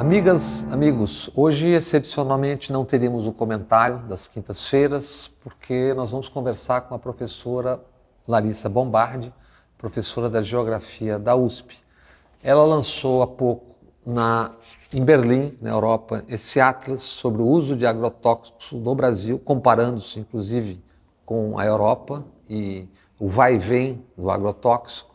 Amigas, amigos, hoje excepcionalmente não teremos o comentário das quintas-feiras, porque nós vamos conversar com a professora Larissa Bombardi, professora da Geografia da USP. Ela lançou há pouco em Berlim, na Europa, esse atlas sobre o uso de agrotóxicos no Brasil, comparando-se inclusive com a Europa e o vai e vem do agrotóxico.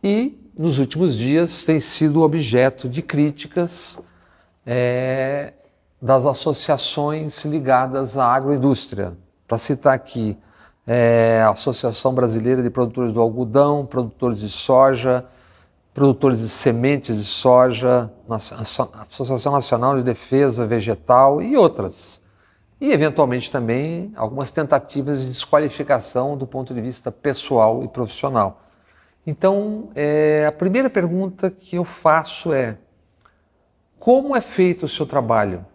E nos últimos dias tem sido objeto de críticas das associações ligadas à agroindústria. Para citar aqui, a Associação Brasileira de Produtores do Algodão, produtores de soja, produtores de sementes de soja, Associação Nacional de Defesa Vegetal e outras. E, eventualmente, também algumas tentativas de desqualificação do ponto de vista pessoal e profissional. Então, a primeira pergunta que eu faço é: como é feito o seu trabalho?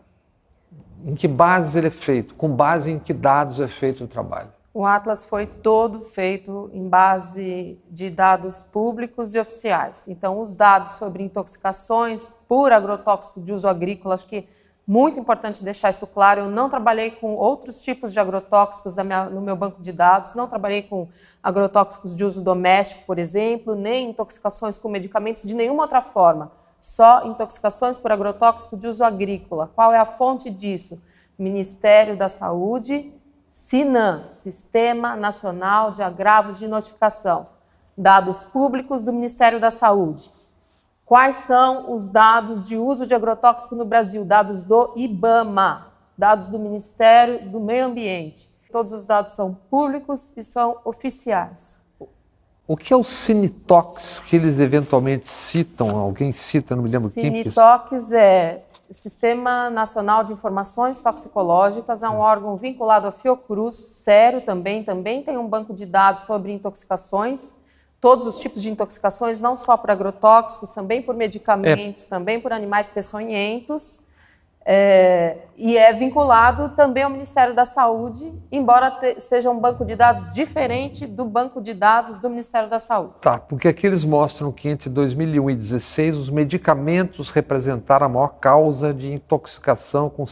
Em que bases ele é feito? Com base em que dados é feito o trabalho? O Atlas foi todo feito em base de dados públicos e oficiais. Então, os dados sobre intoxicações por agrotóxico de uso agrícola, acho que muito importante deixar isso claro, eu não trabalhei com outros tipos de agrotóxicos no meu banco de dados, não trabalhei com agrotóxicos de uso doméstico, por exemplo, nem intoxicações com medicamentos de nenhuma outra forma, só intoxicações por agrotóxico de uso agrícola. Qual é a fonte disso? Ministério da Saúde, SINAM, Sistema Nacional de Agravos de Notificação, dados públicos do Ministério da Saúde. Quais são os dados de uso de agrotóxico no Brasil? Dados do IBAMA, dados do Ministério do Meio Ambiente. Todos os dados são públicos e são oficiais. O que é o Sinitox que eles eventualmente citam? Alguém cita, não me lembro quem. Sinitox é Sistema Nacional de Informações Toxicológicas, é um órgão vinculado à Fiocruz, sério também tem um banco de dados sobre intoxicações, todos os tipos de intoxicações, não só por agrotóxicos, também por medicamentos, também por animais peçonhentos, e é vinculado também ao Ministério da Saúde, embora seja um banco de dados diferente do banco de dados do Ministério da Saúde. Tá, porque aqui eles mostram que entre 2001 e 2016 os medicamentos representaram a maior causa de intoxicação com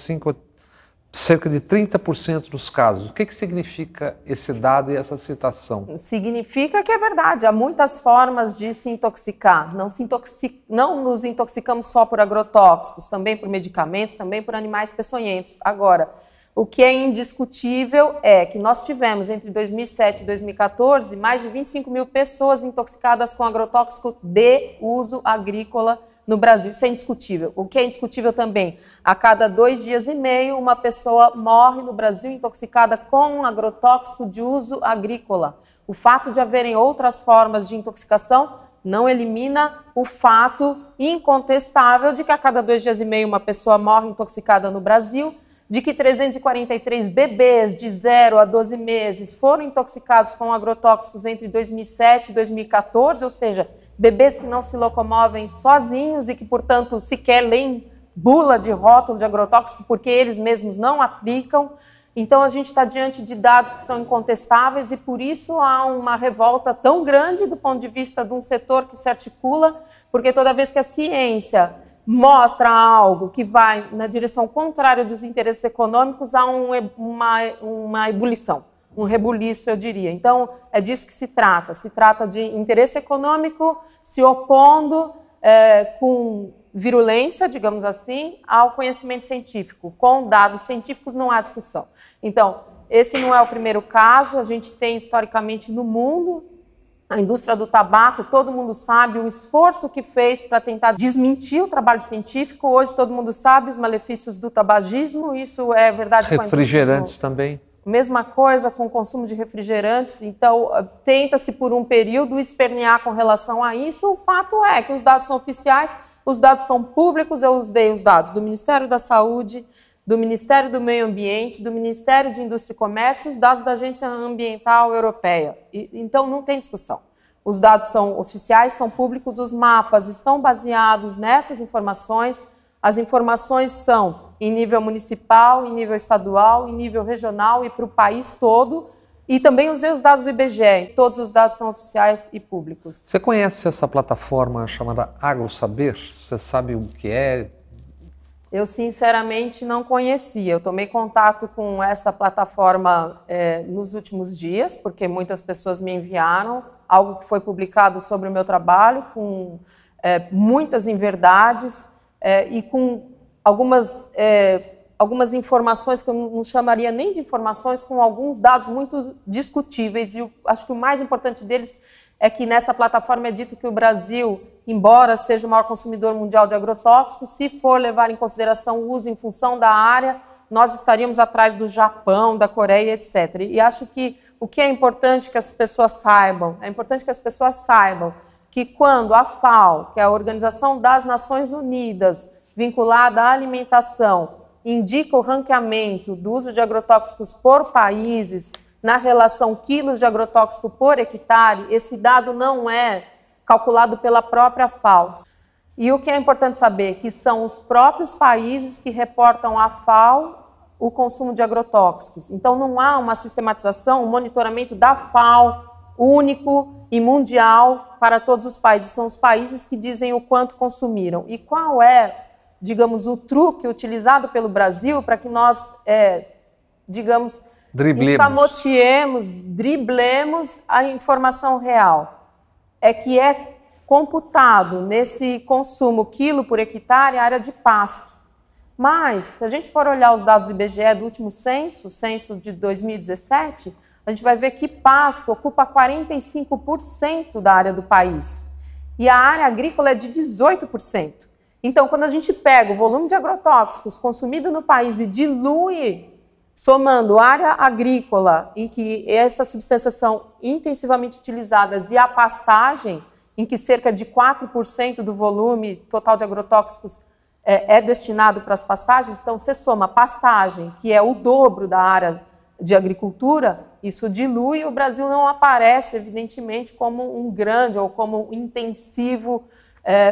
cerca de 30% dos casos. O que significa esse dado e essa citação? Significa que é verdade, há muitas formas de se intoxicar. Não nos intoxicamos só por agrotóxicos, também por medicamentos, também por animais peçonhentos. Agora, o que é indiscutível é que nós tivemos entre 2007 e 2014 mais de 25 mil pessoas intoxicadas com agrotóxico de uso agrícola no Brasil. Isso é indiscutível. O que é indiscutível também, a cada 2 dias e meio uma pessoa morre no Brasil intoxicada com agrotóxico de uso agrícola. O fato de haverem outras formas de intoxicação não elimina o fato incontestável de que a cada 2 dias e meio uma pessoa morre intoxicada no Brasil, de que 343 bebês de 0 a 12 meses foram intoxicados com agrotóxicos entre 2007 e 2014, ou seja, bebês que não se locomovem sozinhos e que, portanto, sequer leem bula de rótulo de agrotóxico porque eles mesmos não aplicam. Então, a gente está diante de dados que são incontestáveis e, por isso, há uma revolta tão grande do ponto de vista de um setor que se articula, porque toda vez que a ciência mostra algo que vai na direção contrária dos interesses econômicos, há uma ebulição, um rebuliço, eu diria. Então, é disso que se trata de interesse econômico se opondo com virulência, digamos assim, ao conhecimento científico. Com dados científicos não há discussão. Então, esse não é o primeiro caso, a gente tem historicamente no mundo a indústria do tabaco, todo mundo sabe o esforço que fez para tentar desmentir o trabalho científico. Hoje todo mundo sabe os malefícios do tabagismo, isso é verdade. Refrigerantes também. Mesma coisa com o consumo de refrigerantes, então tenta-se por um período espernear com relação a isso. O fato é que os dados são oficiais, os dados são públicos, eu dei os dados do Ministério da Saúde, do Ministério do Meio Ambiente, do Ministério de Indústria e Comércio, os dados da Agência Ambiental Europeia. Então, não tem discussão. Os dados são oficiais, são públicos, os mapas estão baseados nessas informações. As informações são em nível municipal, em nível estadual, em nível regional e para o país todo. E também usei os dados do IBGE. Todos os dados são oficiais e públicos. Você conhece essa plataforma chamada AgroSaber? Você sabe o que é? Eu, sinceramente, não conhecia. Eu tomei contato com essa plataforma nos últimos dias, porque muitas pessoas me enviaram algo que foi publicado sobre o meu trabalho, com muitas inverdades e com algumas informações que eu não chamaria nem de informações, com alguns dados muito discutíveis. E acho que o mais importante deles é que nessa plataforma é dito que o Brasil, embora seja o maior consumidor mundial de agrotóxicos, se for levar em consideração o uso em função da área, nós estaríamos atrás do Japão, da Coreia, etc. E acho que o que é importante que as pessoas saibam, que quando a FAO, que é a Organização das Nações Unidas, vinculada à alimentação, indica o ranqueamento do uso de agrotóxicos por países, na relação quilos de agrotóxico por hectare, esse dado não é calculado pela própria FAO. E o que é importante saber que são os próprios países que reportam à FAO o consumo de agrotóxicos. Então não há uma sistematização, um monitoramento da FAO único e mundial para todos os países. São os países que dizem o quanto consumiram. E qual é, digamos, o truque utilizado pelo Brasil para que nós, driblemos a informação real? É que é computado nesse consumo quilo por hectare a área de pasto. Mas, se a gente for olhar os dados do IBGE do último censo, o censo de 2017, a gente vai ver que pasto ocupa 45% da área do país. E a área agrícola é de 18%. Então, quando a gente pega o volume de agrotóxicos consumido no país e dilui, somando área agrícola, em que essas substâncias são intensivamente utilizadas, e a pastagem, em que cerca de 4% do volume total de agrotóxicos é destinado para as pastagens, então você soma pastagem, que é o dobro da área de agricultura, isso dilui, e o Brasil não aparece, evidentemente, como um grande ou como um intensivo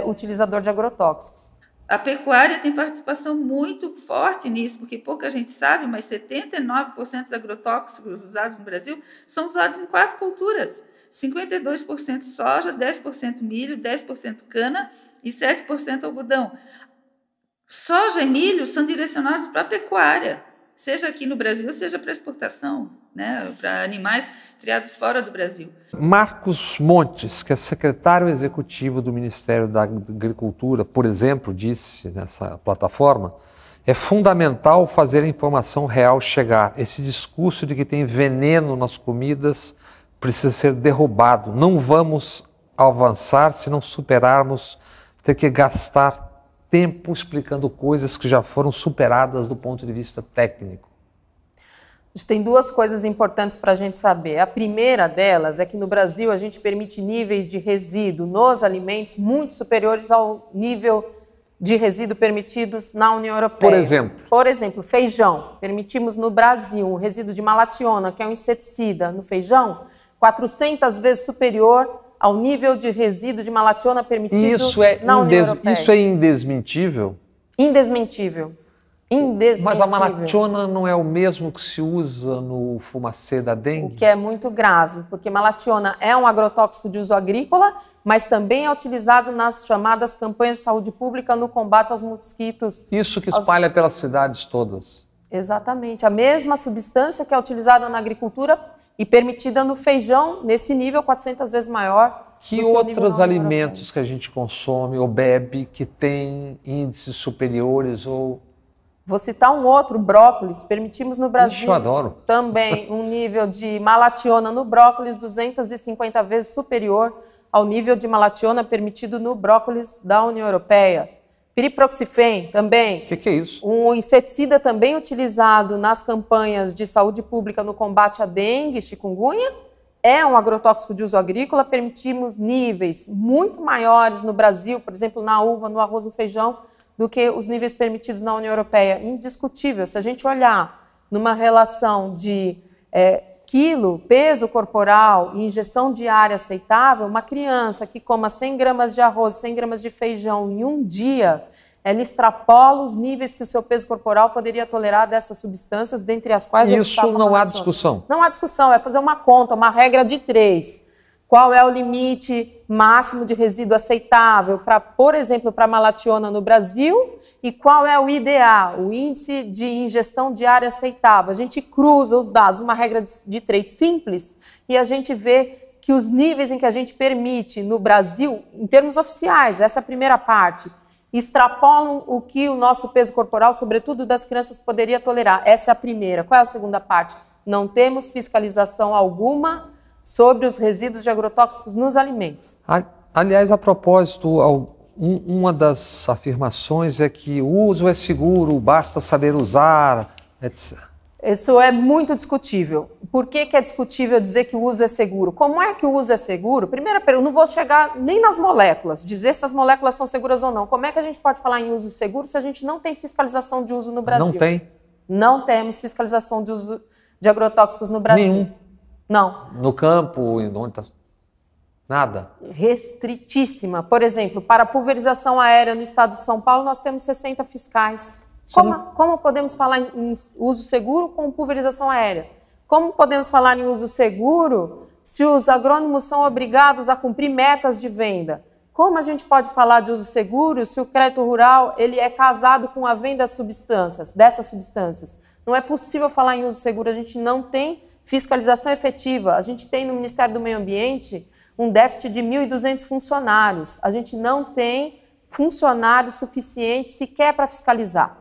utilizador de agrotóxicos. A pecuária tem participação muito forte nisso, porque pouca gente sabe, mas 79% dos agrotóxicos usados no Brasil são usados em 4 culturas. 52% soja, 10% milho, 10% cana e 7% algodão. Soja e milho são direcionados para a pecuária, seja aqui no Brasil, seja para exportação, né, para animais criados fora do Brasil. Marcos Montes, que é secretário executivo do Ministério da Agricultura, por exemplo, disse nessa plataforma, é fundamental fazer a informação real chegar. Esse discurso de que tem veneno nas comidas precisa ser derrubado. Não vamos avançar se não superarmos ter que gastar tempo explicando coisas que já foram superadas do ponto de vista técnico. A gente tem 2 coisas importantes para a gente saber. A primeira delas é que no Brasil a gente permite níveis de resíduo nos alimentos muito superiores ao nível de resíduo permitidos na União Europeia. Por exemplo, feijão. Permitimos no Brasil um resíduo de malationa, que é um inseticida, no feijão, 400 vezes superior ao nível de resíduo de malationa permitido na União Europeia. Isso é indesmentível? Indesmentível. Mas a malationa não é o mesmo que se usa no fumacê da dengue? O que é muito grave, porque malationa é um agrotóxico de uso agrícola, mas também é utilizado nas chamadas campanhas de saúde pública no combate aos mosquitos. Isso que espalha pelas cidades todas. Exatamente. A mesma substância que é utilizada na agricultura e permitida no feijão, nesse nível 400 vezes maior. Que outros alimentos que a gente consome ou bebe que tem índices superiores ou... Vou citar um outro, brócolis. Permitimos no Brasil eu adoro. Também um nível de malationa no brócolis 250 vezes superior ao nível de malationa permitido no brócolis da União Europeia. Piriproxifem também. O que é isso? Um inseticida também utilizado nas campanhas de saúde pública no combate à dengue e chikungunya. É um agrotóxico de uso agrícola. Permitimos níveis muito maiores no Brasil, por exemplo, na uva, no arroz, no feijão, do que os níveis permitidos na União Europeia. Indiscutível. Se a gente olhar numa relação de quilo, peso corporal e ingestão diária aceitável, uma criança que coma 100 gramas de arroz, 100 gramas de feijão em um dia, ela extrapola os níveis que o seu peso corporal poderia tolerar dessas substâncias, dentre as quais... Isso não há discussão? Não há discussão, é fazer uma conta, uma regra de 3. Qual é o limite máximo de resíduo aceitável, por exemplo, para a malationa no Brasil, e qual é o IDA, o índice de ingestão diária aceitável. A gente cruza os dados, uma regra de 3 simples, e a gente vê que os níveis em que a gente permite no Brasil, em termos oficiais, essa primeira parte, extrapolam o que o nosso peso corporal, sobretudo das crianças, poderia tolerar. Essa é a primeira. Qual é a segunda parte? Não temos fiscalização alguma sobre os resíduos de agrotóxicos nos alimentos. Aliás, a propósito, uma das afirmações é que o uso é seguro, basta saber usar, etc. Isso é muito discutível. Por que é discutível dizer que o uso é seguro? Como é que o uso é seguro? Primeira pergunta, não vou chegar nem nas moléculas, dizer se as moléculas são seguras ou não. Como é que a gente pode falar em uso seguro se a gente não tem fiscalização de uso no Brasil? Não tem? Não temos fiscalização de uso de agrotóxicos no Brasil. Nenhum? Não. No campo, onde está? Nada? Restritíssima. Por exemplo, para pulverização aérea no estado de São Paulo, nós temos 60 fiscais. Como podemos falar em uso seguro com pulverização aérea? Como podemos falar em uso seguro se os agrônomos são obrigados a cumprir metas de venda? Como a gente pode falar de uso seguro se o crédito rural ele é casado com a venda dessas substâncias? Não é possível falar em uso seguro, a gente não tem fiscalização efetiva. A gente tem no Ministério do Meio Ambiente um déficit de 1.200 funcionários. A gente não tem funcionários suficientes sequer para fiscalizar.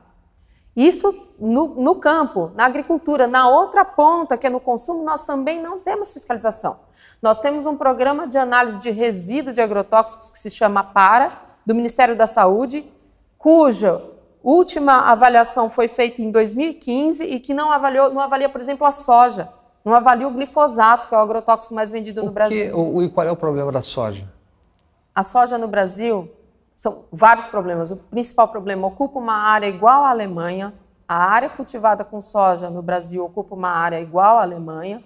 Isso no campo, na agricultura. Na outra ponta, que é no consumo, nós também não temos fiscalização. Nós temos um programa de análise de resíduo de agrotóxicos que se chama PARA, do Ministério da Saúde, cuja última avaliação foi feita em 2015 e que não avalia, por exemplo, a soja, não avalia o glifosato, que é o agrotóxico mais vendido no Brasil. E qual é o problema da soja? A soja no Brasil... São vários problemas. O principal problema ocupa uma área igual à Alemanha. A área cultivada com soja no Brasil ocupa uma área igual à Alemanha.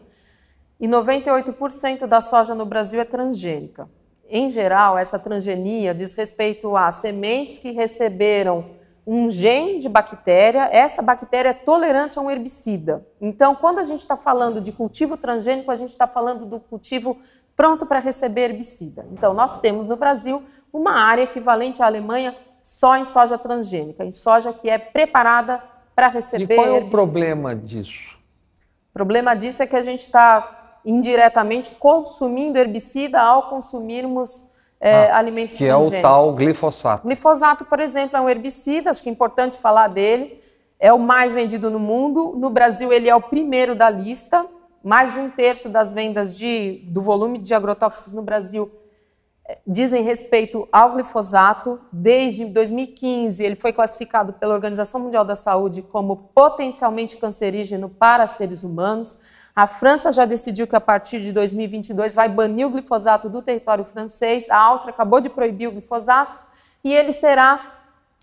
E 98% da soja no Brasil é transgênica. Em geral, essa transgenia diz respeito a sementes que receberam um gene de bactéria. Essa bactéria é tolerante a um herbicida. Então, quando a gente está falando de cultivo transgênico, a gente está falando do cultivo pronto para receber herbicida. Então, nós temos no Brasil uma área equivalente à Alemanha só em soja transgênica, em soja que é preparada para receber herbicida. E qual é o problema disso? O problema disso é que a gente está indiretamente consumindo herbicida ao consumirmos alimentos transgênicos. Que é o tal glifosato. Glifosato, por exemplo, é um herbicida, acho que é importante falar dele, é o mais vendido no mundo. No Brasil, ele é o primeiro da lista. Mais de 1/3 das vendas do volume de agrotóxicos no Brasil dizem respeito ao glifosato. Desde 2015, ele foi classificado pela Organização Mundial da Saúde como potencialmente cancerígeno para seres humanos. A França já decidiu que a partir de 2022 vai banir o glifosato do território francês. A Áustria acabou de proibir o glifosato e ele será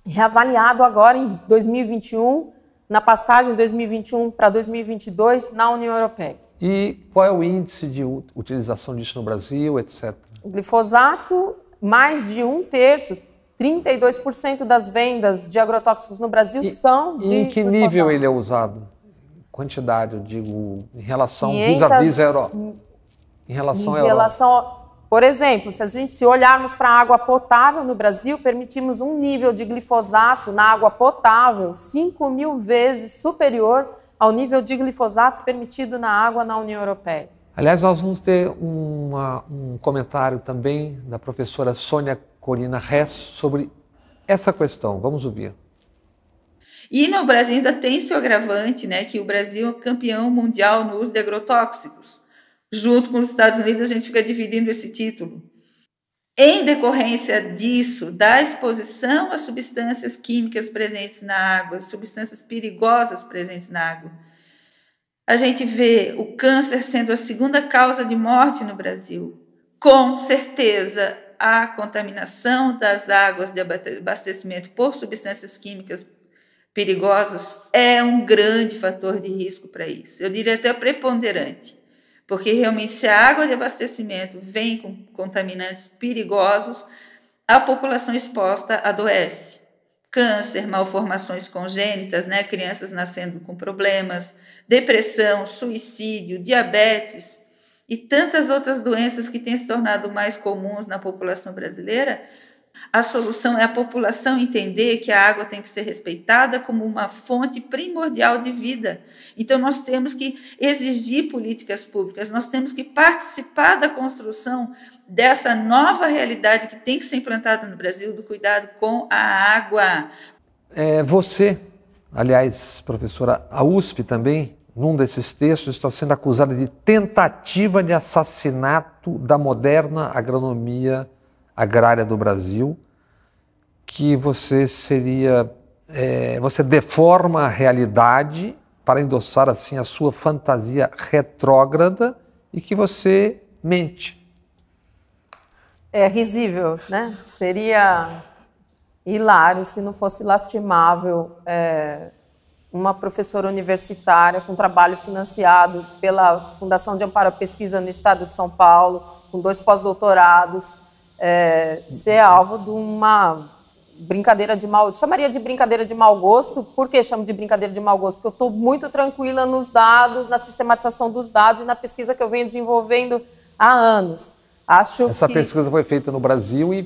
reavaliado agora em 2021, na passagem de 2021 para 2022 na União Europeia. E qual é o índice de utilização disso no Brasil, etc.? O glifosato, mais de 1/3, 32% das vendas de agrotóxicos no Brasil são de em que glifosato. nível ele é usado? Quantidade, eu digo, em relação vis-à-vis Europa? Em relação à Europa. Por exemplo, se olharmos para a água potável no Brasil, permitimos um nível de glifosato na água potável 5.000 vezes superior ao nível de glifosato permitido na água na União Europeia. Aliás, nós vamos ter um comentário também da professora Sônia Corina Hess sobre essa questão. Vamos ouvir. E no Brasil ainda tem seu agravante, né, que o Brasil é campeão mundial no uso de agrotóxicos. Junto com os Estados Unidos, a gente fica dividindo esse título. Em decorrência disso, da exposição a substâncias químicas presentes na água, substâncias perigosas presentes na água, a gente vê o câncer sendo a segunda causa de morte no Brasil. Com certeza, a contaminação das águas de abastecimento por substâncias químicas perigosas é um grande fator de risco para isso. Eu diria até preponderante. Porque realmente se a água de abastecimento vem com contaminantes perigosos, a população exposta adoece. Câncer, malformações congênitas, né? Crianças nascendo com problemas, depressão, suicídio, diabetes. e tantas outras doenças que têm se tornado mais comuns na população brasileira, a solução é a população entender que a água tem que ser respeitada como uma fonte primordial de vida. Então, nós temos que exigir políticas públicas, nós temos que participar da construção dessa nova realidade que tem que ser implantada no Brasil, do cuidado com a água. Você, aliás, professora, a USP também, num desses textos, está sendo acusada de tentativa de assassinato da moderna agronomia agrária do Brasil, que você deforma a realidade para endossar assim a sua fantasia retrógrada e que você mente. É risível, né? Seria hilário se não fosse lastimável uma professora universitária com trabalho financiado pela Fundação de Amparo à Pesquisa no Estado de São Paulo, com 2 pós-doutorados, ser alvo de uma brincadeira de mau... Chamaria de brincadeira de mau gosto. Por que chamo de brincadeira de mau gosto? Porque eu estou muito tranquila nos dados, na sistematização dos dados e na pesquisa que eu venho desenvolvendo há anos. Essa pesquisa foi feita no Brasil e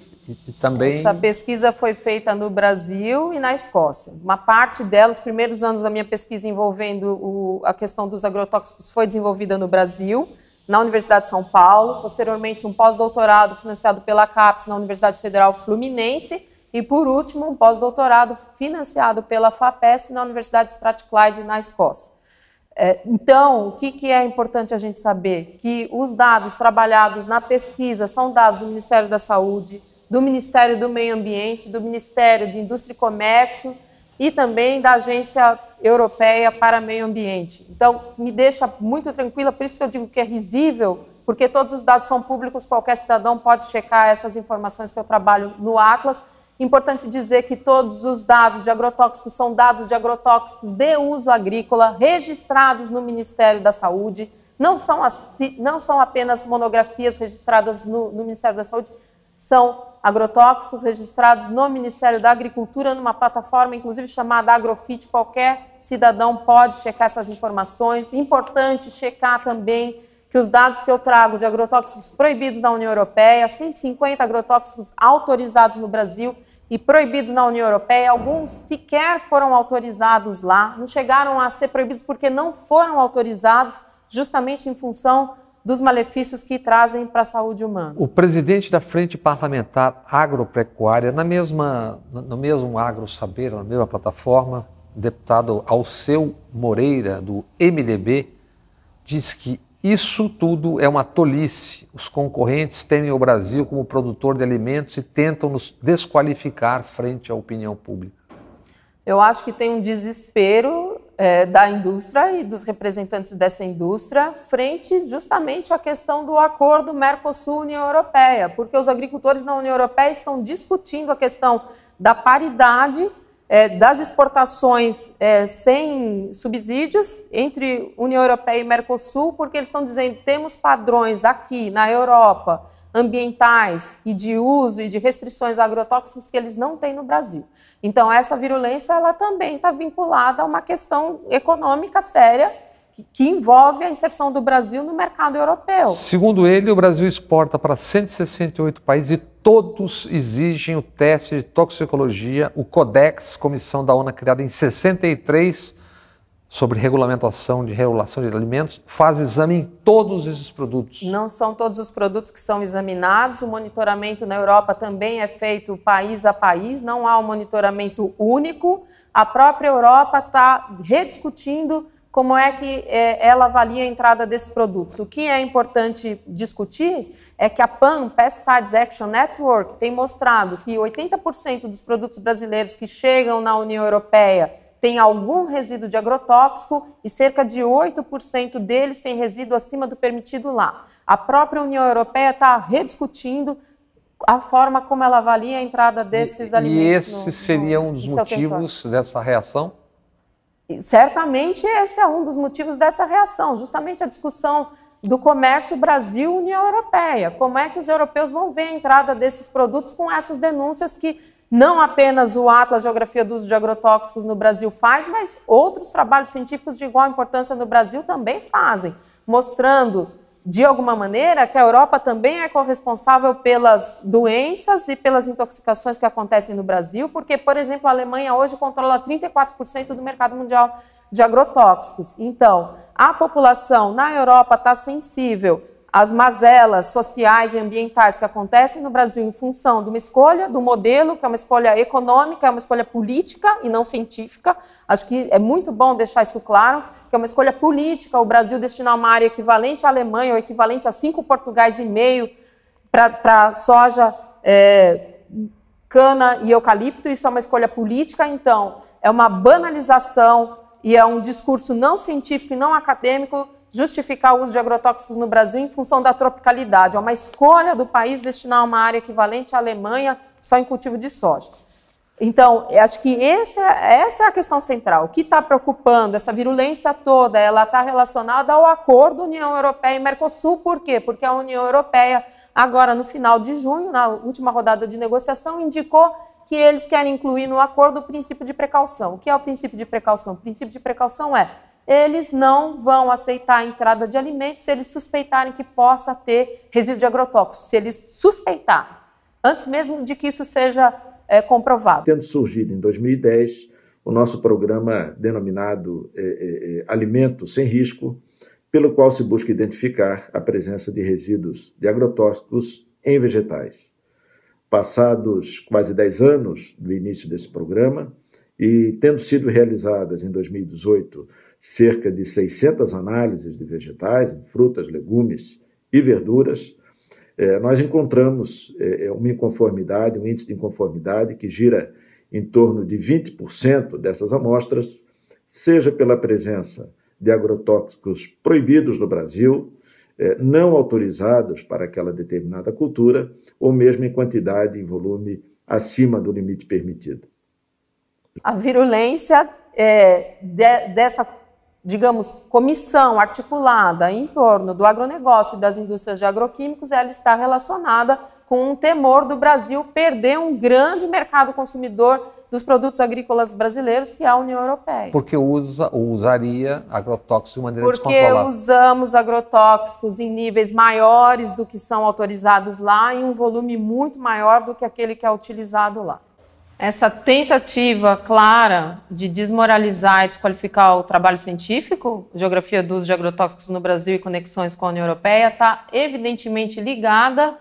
também... Essa pesquisa foi feita no Brasil e na Escócia. Uma parte dela, os primeiros anos da minha pesquisa envolvendo a questão dos agrotóxicos foi desenvolvida no Brasil, na Universidade de São Paulo, posteriormente um pós-doutorado financiado pela CAPES na Universidade Federal Fluminense e, por último, um pós-doutorado financiado pela FAPESP na Universidade Strathclyde, na Escócia. Então, o que é importante a gente saber? Que os dados trabalhados na pesquisa são dados do Ministério da Saúde, do Ministério do Meio Ambiente, do Ministério de Indústria e Comércio e também da Agência Europeia para Meio Ambiente. Então, me deixa muito tranquila, por isso que eu digo que é risível, porque todos os dados são públicos, qualquer cidadão pode checar essas informações que eu trabalho no Atlas. Importante dizer que todos os dados de agrotóxicos são dados de agrotóxicos de uso agrícola, registrados no Ministério da Saúde, não são apenas monografias registradas no Ministério da Saúde, são agrotóxicos registrados no Ministério da Agricultura, numa plataforma, inclusive, chamada Agrofit. Qualquer cidadão pode checar essas informações. Importante checar também que os dados que eu trago de agrotóxicos proibidos na União Europeia, 150 agrotóxicos autorizados no Brasil e proibidos na União Europeia, alguns sequer foram autorizados lá, não chegaram a ser proibidos porque não foram autorizados justamente em função dos malefícios que trazem para a saúde humana. O presidente da Frente Parlamentar Agropecuária, no mesmo AgroSaber, na mesma plataforma, o deputado Alceu Moreira, do MDB, diz que isso tudo é uma tolice. Os concorrentes temem o Brasil como produtor de alimentos e tentam nos desqualificar frente à opinião pública. Eu acho que tem um desespero da indústria e dos representantes dessa indústria frente justamente à questão do acordo Mercosul-União Europeia, porque os agricultores na União Europeia estão discutindo a questão da paridade das exportações sem subsídios entre União Europeia e Mercosul, porque eles estão dizendo que temos padrões aqui na Europa ambientais e de uso e de restrições a agrotóxicos que eles não têm no Brasil. Então, essa virulência ela também está vinculada a uma questão econômica séria que envolve a inserção do Brasil no mercado europeu. Segundo ele, o Brasil exporta para 168 países e todos exigem o teste de toxicologia, o Codex, comissão da ONU criada em 63, sobre regulação de alimentos, faz exame em todos esses produtos. Não são todos os produtos que são examinados, o monitoramento na Europa também é feito país a país, não há um monitoramento único. A própria Europa está rediscutindo como é que ela avalia a entrada desses produtos. O que é importante discutir é que a PAN, Pesticides Action Network, tem mostrado que 80% dos produtos brasileiros que chegam na União Europeia tem algum resíduo de agrotóxico e cerca de 8% deles tem resíduo acima do permitido lá. A própria União Europeia está rediscutindo a forma como ela avalia a entrada desses alimentos. E esse seria um dos motivos dessa reação? Certamente esse é um dos motivos dessa reação, justamente a discussão do comércio Brasil-União Europeia. Como é que os europeus vão ver a entrada desses produtos com essas denúncias que não apenas o Atlas Geografia do Uso de Agrotóxicos no Brasil faz, mas outros trabalhos científicos de igual importância no Brasil também fazem, mostrando de alguma maneira, que a Europa também é corresponsável pelas doenças e pelas intoxicações que acontecem no Brasil, porque, por exemplo, a Alemanha hoje controla 34% do mercado mundial de agrotóxicos. Então, a população na Europa está sensível às mazelas sociais e ambientais que acontecem no Brasil em função de uma escolha, do modelo, que é uma escolha econômica, é uma escolha política e não científica. Acho que é muito bom deixar isso claro, que é uma escolha política, o Brasil destinar uma área equivalente à Alemanha, ou equivalente a 5 Portugais e meio para soja, cana e eucalipto. Isso é uma escolha política, então é uma banalização e é um discurso não científico e não acadêmico justificar o uso de agrotóxicos no Brasil em função da tropicalidade. É uma escolha do país destinar uma área equivalente à Alemanha só em cultivo de soja. Então, acho que essa é a questão central. O que está preocupando, essa virulência toda, ela está relacionada ao acordo União Europeia e Mercosul. Por quê? Porque a União Europeia, agora no final de junho, na última rodada de negociação, indicou que eles querem incluir no acordo o princípio de precaução. O que é o princípio de precaução? O princípio de precaução é: eles não vão aceitar a entrada de alimentos se eles suspeitarem que possa ter resíduo de agrotóxicos. Se eles suspeitarem, antes mesmo de que isso seja comprovado. Tendo surgido em 2010 o nosso programa denominado Alimento Sem Risco, pelo qual se busca identificar a presença de resíduos de agrotóxicos em vegetais. Passados quase 10 anos do início desse programa e tendo sido realizadas em 2018 cerca de 600 análises de vegetais, frutas, legumes e verduras, nós encontramos uma inconformidade, um índice de inconformidade que gira em torno de 20% dessas amostras, seja pela presença de agrotóxicos proibidos no Brasil, não autorizados para aquela determinada cultura, ou mesmo em quantidade e volume acima do limite permitido. A virulência dessa, digamos, comissão articulada em torno do agronegócio e das indústrias de agroquímicos, ela está relacionada com um temor do Brasil perder um grande mercado consumidor dos produtos agrícolas brasileiros, que é a União Europeia. Porque usaria agrotóxicos de maneira Porque descontrolada. usamos agrotóxicos em níveis maiores do que são autorizados lá, em um volume muito maior do que aquele que é utilizado lá. Essa tentativa clara de desmoralizar e desqualificar o trabalho científico, Geografia do Uso de Agrotóxicos no Brasil e Conexões com a União Europeia, está evidentemente ligada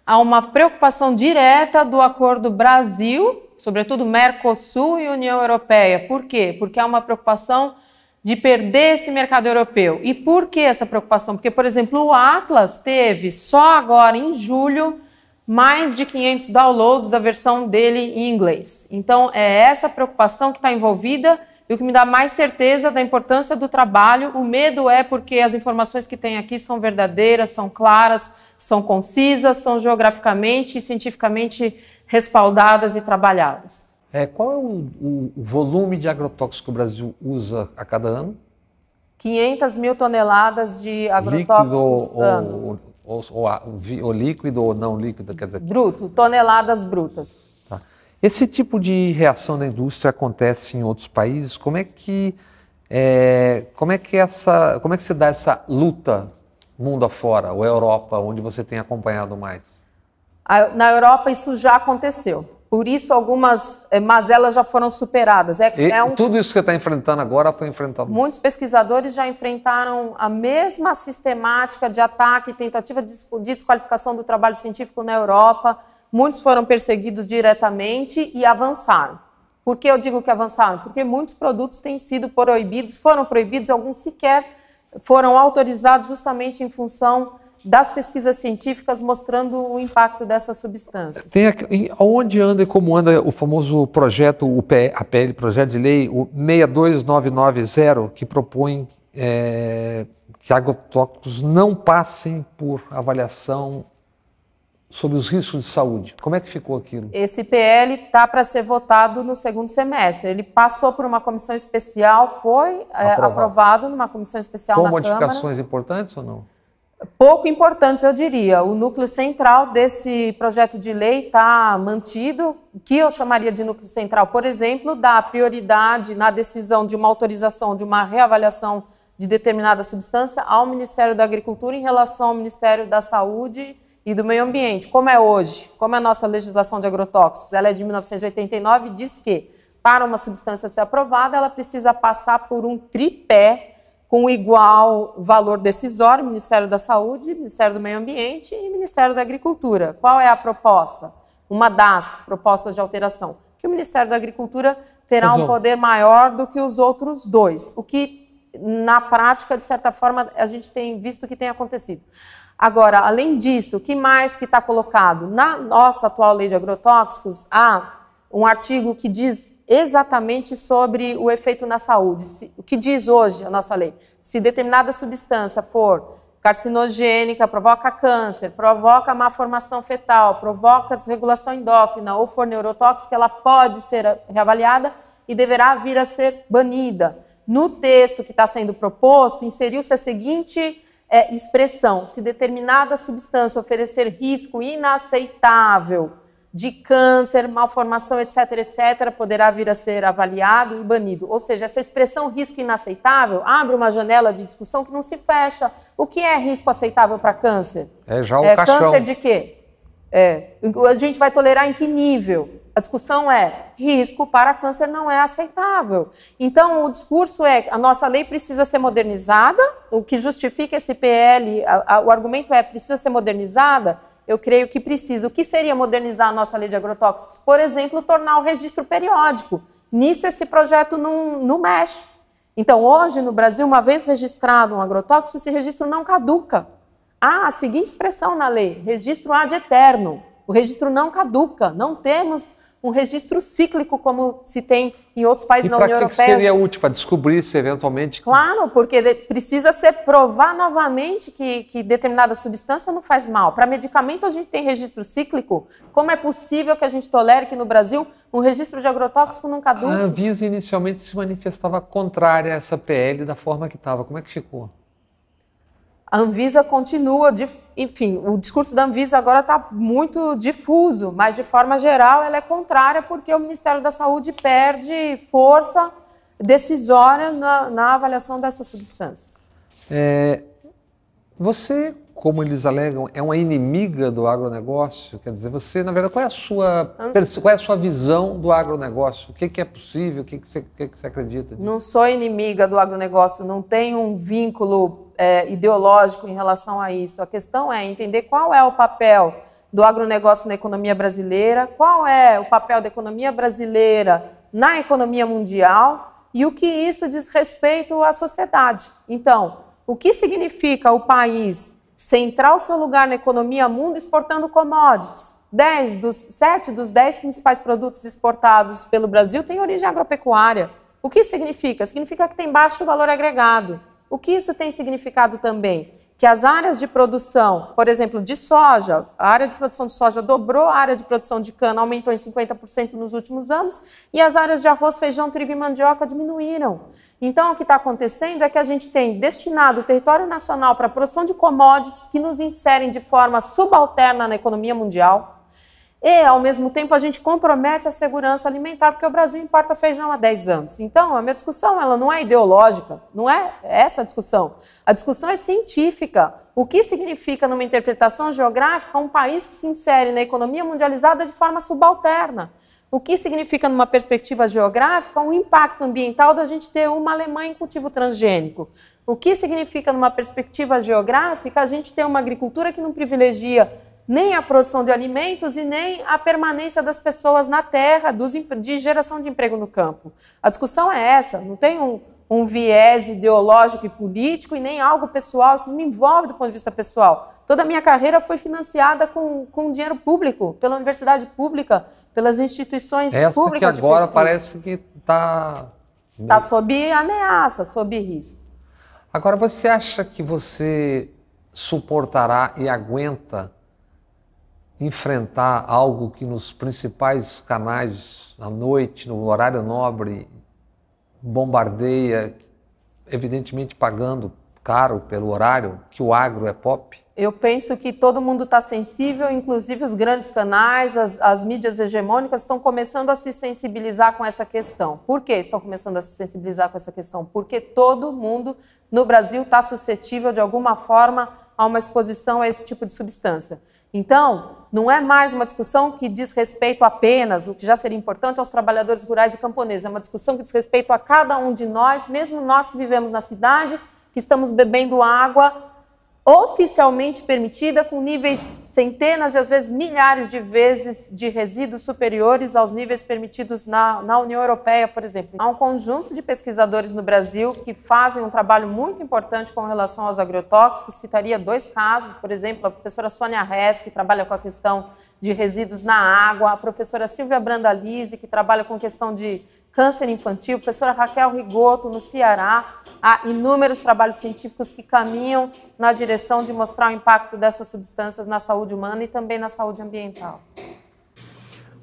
a uma preocupação direta do Acordo Brasil, sobretudo Mercosul e União Europeia. Por quê? Porque há uma preocupação de perder esse mercado europeu. E por que essa preocupação? Porque, por exemplo, o Atlas teve, só agora em julho, mais de 500 downloads da versão dele em inglês. Então, é essa preocupação que está envolvida e o que me dá mais certeza da importância do trabalho. O medo é porque as informações que tem aqui são verdadeiras, são claras, são concisas, são geograficamente e cientificamente respaldadas e trabalhadas. Qual é o volume de agrotóxico que o Brasil usa a cada ano? 500 mil toneladas de agrotóxicos ano. Ou líquido ou não líquido, quer dizer... Bruto, toneladas brutas. Tá. Esse tipo de reação da indústria acontece em outros países? Como é que se dá essa luta mundo afora, ou Europa, onde você tem acompanhado mais? Na Europa isso já aconteceu. Por isso algumas mazelas já foram superadas. Tudo isso que você está enfrentando agora foi enfrentado? Muitos pesquisadores já enfrentaram a mesma sistemática de ataque e tentativa de desqualificação do trabalho científico na Europa. Muitos foram perseguidos diretamente e avançaram. Por que eu digo que avançaram? Porque muitos produtos têm sido proibidos, foram proibidos, alguns sequer foram autorizados justamente em função das pesquisas científicas mostrando o impacto dessas substâncias. Onde anda e como anda o famoso projeto, APL, projeto de lei, o 62990, que propõe que agrotóxicos não passem por avaliação sobre os riscos de saúde. Como é que ficou aquilo? Esse PL está para ser votado no segundo semestre. Ele passou por uma comissão especial, foi aprovado numa comissão especial na Câmara. Com modificações importantes ou não? Pouco importantes, eu diria. O núcleo central desse projeto de lei está mantido, que eu chamaria de núcleo central, por exemplo, dá prioridade na decisão de uma autorização, de uma reavaliação de determinada substância ao Ministério da Agricultura em relação ao Ministério da Saúde e do Meio Ambiente. Como é hoje? Como é a nossa legislação de agrotóxicos? Ela é de 1989 e diz que, para uma substância ser aprovada, ela precisa passar por um tripé com igual valor decisório, Ministério da Saúde, Ministério do Meio Ambiente e Ministério da Agricultura. Qual é a proposta? Uma das propostas de alteração, que o Ministério da Agricultura terá um poder maior do que os outros dois, o que, na prática, de certa forma, a gente tem visto que tem acontecido. Agora, além disso, o que mais que está colocado? Na nossa atual lei de agrotóxicos, há um artigo que diz exatamente sobre o efeito na saúde. O que diz hoje a nossa lei? Se determinada substância for carcinogênica, provoca câncer, provoca má formação fetal, provoca desregulação endócrina ou for neurotóxica, ela pode ser reavaliada e deverá vir a ser banida. No texto que está sendo proposto, inseriu-se a seguinte expressão: se determinada substância oferecer risco inaceitável de câncer, malformação, etc., etc., poderá vir a ser avaliado e banido. Ou seja, essa expressão risco inaceitável abre uma janela de discussão que não se fecha. O que é risco aceitável para câncer? Já o caixão. Câncer de quê? A gente vai tolerar em que nível? A discussão é, risco para câncer não é aceitável. Então, o discurso é, a nossa lei precisa ser modernizada, o que justifica esse PL, o argumento é, precisa ser modernizada, eu creio que precisa. O que seria modernizar a nossa lei de agrotóxicos? Por exemplo, tornar o registro periódico. Nisso, esse projeto não mexe. Então, hoje, no Brasil, uma vez registrado um agrotóxico, esse registro não caduca. Há a seguinte expressão na lei, registro ad eterno. O registro não caduca, não temos um registro cíclico como se tem em outros países da União Europeia. E para que seria útil? Para descobrir se eventualmente... Claro, porque precisa ser provar novamente que determinada substância não faz mal. Para medicamento a gente tem registro cíclico. Como é possível que a gente tolere que no Brasil um registro de agrotóxico não caduque? A Anvisa inicialmente se manifestava contrária a essa PL da forma que estava. Como é que ficou? A Anvisa continua, enfim, o discurso da Anvisa agora está muito difuso, mas de forma geral ela é contrária porque o Ministério da Saúde perde força decisória na avaliação dessas substâncias. Você, como eles alegam, é uma inimiga do agronegócio? Quer dizer, você, na verdade, qual é a sua visão do agronegócio? O que é possível? O que você acredita? Não sou inimiga do agronegócio, não tenho um vínculo ideológico em relação a isso. A questão é entender qual é o papel do agronegócio na economia brasileira, qual é o papel da economia brasileira na economia mundial e o que isso diz respeito à sociedade. Então, o que significa o país centrar o seu lugar na economia mundo exportando commodities? 7 dos 10 principais produtos exportados pelo Brasil têm origem agropecuária. O que isso significa? Significa que tem baixo valor agregado. O que isso tem significado também? Que as áreas de produção, por exemplo, de soja, a área de produção de soja dobrou, a área de produção de cana aumentou em 50% nos últimos anos e as áreas de arroz, feijão, trigo e mandioca diminuíram. Então, o que está acontecendo é que a gente tem destinado o território nacional para a produção de commodities que nos inserem de forma subalterna na economia mundial. E, ao mesmo tempo, a gente compromete a segurança alimentar, porque o Brasil importa feijão há 10 anos. Então, a minha discussão ela não é ideológica, não é essa a discussão. A discussão é científica. O que significa, numa interpretação geográfica, um país que se insere na economia mundializada de forma subalterna? O que significa, numa perspectiva geográfica, um impacto ambiental da gente ter uma Alemanha em cultivo transgênico? O que significa, numa perspectiva geográfica, a gente ter uma agricultura que não privilegia nem a produção de alimentos e nem a permanência das pessoas na terra, de geração de emprego no campo. A discussão é essa, não tem um viés ideológico e político e nem algo pessoal, isso não me envolve do ponto de vista pessoal. Toda a minha carreira foi financiada com dinheiro público, pela universidade pública, pelas instituições públicas de pesquisa. Essa que agora parece que está... Está sob ameaça, sob risco. Agora, você acha que você suportará e aguenta enfrentar algo que nos principais canais, à noite, no horário nobre, bombardeia, evidentemente pagando caro pelo horário, que o agro é pop? Eu penso que todo mundo está sensível, inclusive os grandes canais, as mídias hegemônicas estão começando a se sensibilizar com essa questão. Por que estão começando a se sensibilizar com essa questão? Porque todo mundo no Brasil está suscetível, de alguma forma, a uma exposição a esse tipo de substância. Então, não é mais uma discussão que diz respeito apenas, o que já seria importante, aos trabalhadores rurais e camponeses. É uma discussão que diz respeito a cada um de nós, mesmo nós que vivemos na cidade, que estamos bebendo água oficialmente permitida, com níveis centenas e às vezes milhares de vezes de resíduos superiores aos níveis permitidos na União Europeia, por exemplo. Há um conjunto de pesquisadores no Brasil que fazem um trabalho muito importante com relação aos agrotóxicos. Citaria 2 casos, por exemplo, a professora Sônia Hess, que trabalha com a questão de resíduos na água, a professora Silvia Brandalize, que trabalha com questão de câncer infantil, a professora Raquel Rigoto, no Ceará. Há inúmeros trabalhos científicos que caminham na direção de mostrar o impacto dessas substâncias na saúde humana e também na saúde ambiental.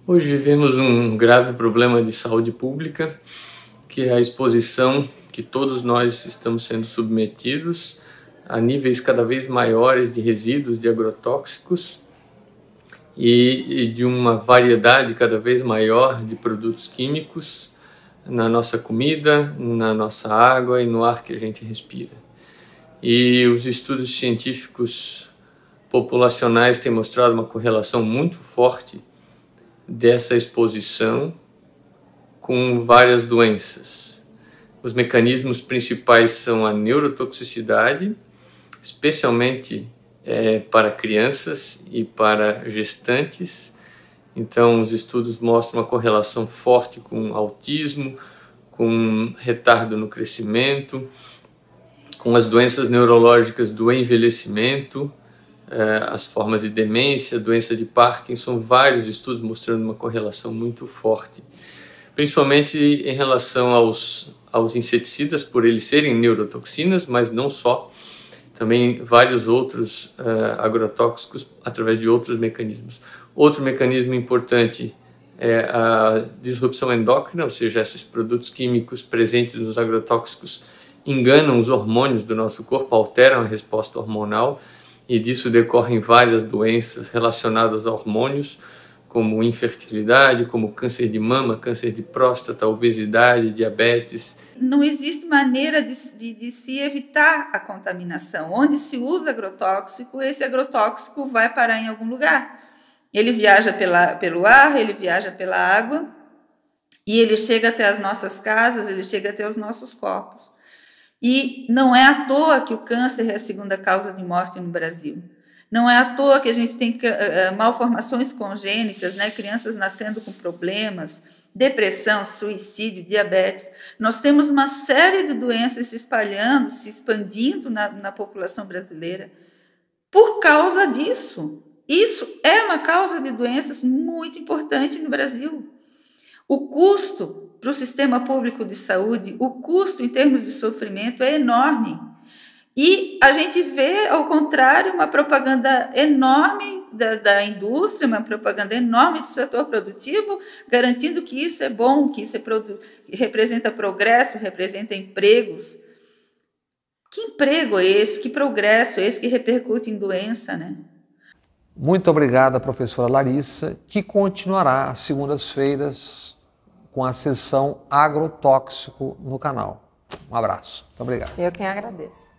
Hoje vivemos um grave problema de saúde pública, que é a exposição que todos nós estamos sendo submetidos a níveis cada vez maiores de resíduos de agrotóxicos e de uma variedade cada vez maior de produtos químicos na nossa comida, na nossa água e no ar que a gente respira. E os estudos científicos populacionais têm mostrado uma correlação muito forte dessa exposição com várias doenças. Os mecanismos principais são a neurotoxicidade, especialmente para crianças e para gestantes. Então, os estudos mostram uma correlação forte com autismo, com retardo no crescimento, com as doenças neurológicas do envelhecimento, as formas de demência, doença de Parkinson, vários estudos mostrando uma correlação muito forte, principalmente em relação aos inseticidas, por eles serem neurotoxinas, mas não só, também vários outros agrotóxicos através de outros mecanismos. Outro mecanismo importante é a disrupção endócrina, ou seja, esses produtos químicos presentes nos agrotóxicos enganam os hormônios do nosso corpo, alteram a resposta hormonal, e disso decorrem várias doenças relacionadas a hormônios, como infertilidade, como câncer de mama, câncer de próstata, obesidade, diabetes. Não existe maneira de se evitar a contaminação. Onde se usa agrotóxico, esse agrotóxico vai parar em algum lugar. Ele viaja pelo ar, ele viaja pela água e ele chega até as nossas casas, ele chega até os nossos corpos. E não é à toa que o câncer é a 2ª causa de morte no Brasil. Não é à toa que a gente tem malformações congênitas, né? Crianças nascendo com problemas, depressão, suicídio, diabetes. Nós temos uma série de doenças se espalhando, se expandindo na população brasileira por causa disso. Isso é uma causa de doenças muito importante no Brasil. O custo para o sistema público de saúde, o custo em termos de sofrimento é enorme. E a gente vê, ao contrário, uma propaganda enorme da indústria, uma propaganda enorme do setor produtivo, garantindo que isso é bom, que isso representa progresso, representa empregos. Que emprego é esse? Que progresso é esse que repercute em doença, né? Muito obrigado, professora Larissa, que continuará às segundas-feiras com a sessão agrotóxico no canal. Um abraço. Muito obrigado. Eu quem agradeço.